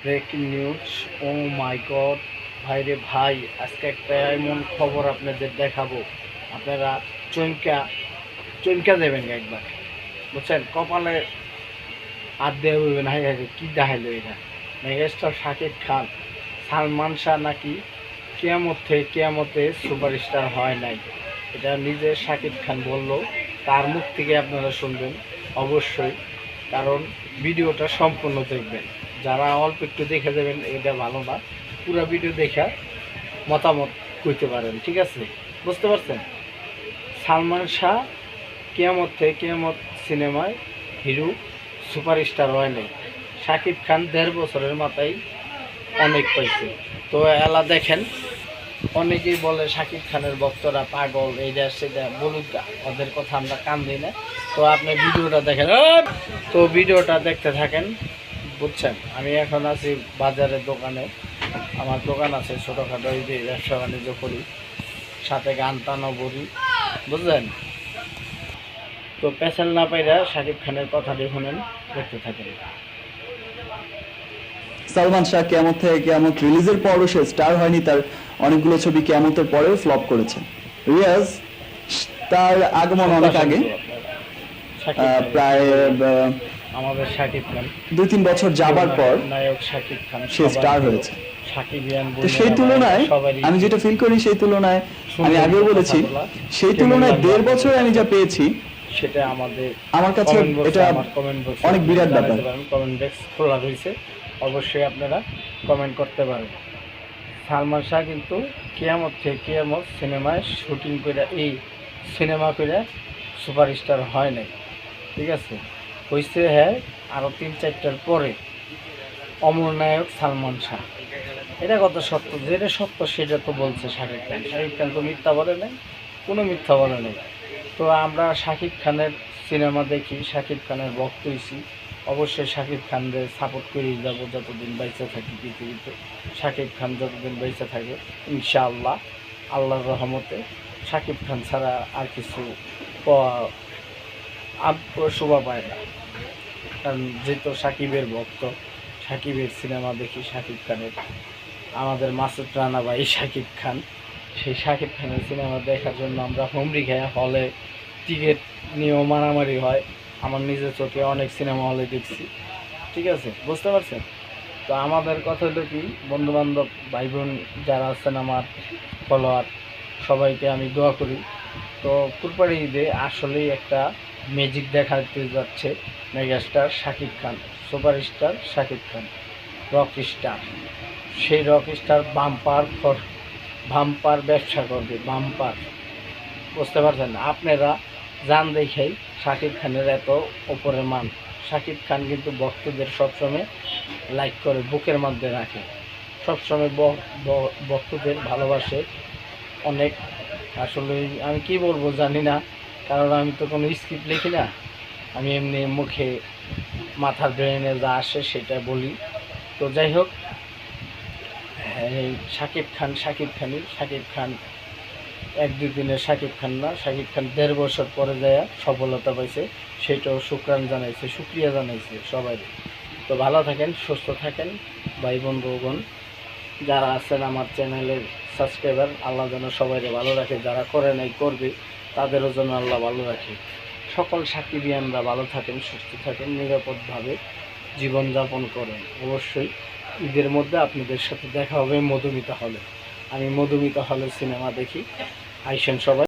Breaking news. Oh my god, ভাই রে ভাই, আজকে একটা এমন খবর আপনাদের দেখাবো, আপনারা চমকা চমকা দেবেন একবার, বুঝছেন? কপালে হাত দেওয়া বলবেন, হাই হাই কী দেখাইলো এটা। মেগাস্টার শাকিব খান, সালমান শাহ নাকি কেয়ামত থেকে কেয়ামতে সুপারস্টার হয় নাই, এটা নিজে শাকিব খান বলল। তার মুখ থেকে আপনারা শুনবেন অবশ্যই, কারণ ভিডিওটা সম্পূর্ণ দেখবেন। যারা অল্প একটু দেখে দেবেন এটা ভালো না, পুরো ভিডিও দেখা মতামত করতে পারেন, ঠিক আছে? বুঝতে পারছেন? সালমান শাহ কেয়ামত থেকে কেয়ামত সিনেমায় হিরো সুপারস্টার হয় নাই, শাকিব খান 1.5 বছরের মাথায় অনেক পাইছে। তো এলা দেখেন, অনেকেই বলে শাকিব খানের ভক্তরা পাগল, এইটা সেটা বলুক, ওদের কথা আমরা কান দিই না। তো আপনি ভিডিওটা দেখেন, তো ভিডিওটা দেখতে থাকেন, বুঝছেন? আমি এখন আছি বাজারের দোকানে, আমার দোকান আছে ছোটোখাটো, এই যে ব্যবসা বাণিজ্য করি, সাথে গান টানও করি, বুঝলেন? তো পেছাল না পাইরা শাকিব খানের কথাটি শুনেন, দেখতে থাকেন। সালমান শাহ কিয়ামত থেকে কিয়ামত রিলিজের পরও সে স্টার হয়নি, তার অনেকগুলো ছবি কিয়ামতের পরেও ফ্লপ করেছে। রিয়াজ তার আগমন অনেক আগে, প্রায় আমাদের শাকিব খান 2-3 বছর যাবার পর নায়ক শাকিব খান সে স্টার হয়েছে। সাকিবিয়ান, তো সেই তুলনায় আমি যেটা ফিল করি, সেই তুলনায় আমি আগেও বলেছি, সেই তুলনায় 1.5 বছরে আমি যা পেয়েছি সেটা আমার কাছে এটা অনেক বিরাট ব্যাপার। কমেন্ট বক্স খোলা রয়েছে, অবশ্যই আপনারা কমেন্ট করতে পারেন। সালমান শাহ কিন্তু কিয়ামত থেকে কিয়ামত সিনেমায় শুটিং করে, এই সিনেমা করে সুপারস্টার হয় নাই, ঠিক আছে? হয়েছে হ্যাঁ আরও 3-4টার পরে অমর নায়ক সালমান শাহ। এটা কত সত্য, যেটা সত্য সেটা তো বলছে শাকিব খান। শাকিব খান তো মিথ্যা বলে নাই, কোনো মিথ্যা বলে নেই। তো আমরা শাকিব খানের সিনেমা দেখি, শাকিব খানের ভক্ত হইছি, অবশ্যই শাকিব খানদের সাপোর্ট করেই যাব যতদিন বেঁচে থাকি পৃথিবীতে। শাকিব খান যতদিন বেঁচে থাকে ইনশাআল্লাহ, আল্লাহর রহমতে শাকিব খান ছাড়া আর কিছু শোভা পায় না। কারণ যেহেতু শাকিবের ভক্ত, শাকিবের সিনেমা দেখি, শাকিব খানের, আমাদের মাসুদ রানা ভাই শাকিব খান, সেই শাকিব খানের সিনেমা দেখার জন্য আমরা হুমড়ি খাই, হলে টিকিট নিয়েও মারামারি হয়। আমার নিজের চোখে অনেক সিনেমা হলে দেখছি, ঠিক আছে? বুঝতে পারছেন? তো আমাদের কথা হলো কি, বন্ধুবান্ধব ভাই বোন যারা আছেন আমার ফলোয়ার, সবাইকে আমি দোয়া করি। তো কুরবানি ঈদে আসলেই একটা ম্যাজিক দেখাতে যাচ্ছে megastar Shakib Khan, superstar Shakib Khan, rock star. সেই রক স্টার বাম্পার ব্যবসা করবে, বাম্পার। বুঝতে পারছেন? আপনারা জান দেখেই শাকিব খানের এত ওপরের মান। শাকিব খান কিন্তু ভক্তদের সবসময় লাইক করে, বুকের মধ্যে রাখে, সবসময় ভক্তদের ভালোবাসে অনেক। আসলে আমি কি বলবো জানি না, কারণ আমি তো কোনো স্ক্রিপ্ট লিখি না, আমি এমনি মুখে মাথার ব্রেনে যা আসে সেটা বলি। তো যাই হোক, শাকিব খান 1-2 দিনের শাকিব খান না, শাকিব খান 1.5 বছর পরে যায় সফলতা পাইছে, সেটাও শুক্রিয়া জানাইছে সবাই। তো ভালো থাকেন, সুস্থ থাকেন ভাই বন্ধুগণ, যারা আছেন আমার চ্যানেলের সাবস্ক্রাইবার, আল্লাহ যেন সবাইকে ভালো রাখে, যারা করে নাই করবে তাদেরও যেন আল্লাহ ভালো রাখে। সকল সাকিবিয়ানরা ভালো থাকেন, সুস্থ থাকেন, নিরাপদভাবে জীবনযাপন করেন। অবশ্যই ঈদের মধ্যে আপনাদের সাথে দেখা হবে মধুমিতা হলে। আমি মধুমিতা হলে সিনেমা দেখি, আইসেন সবাই।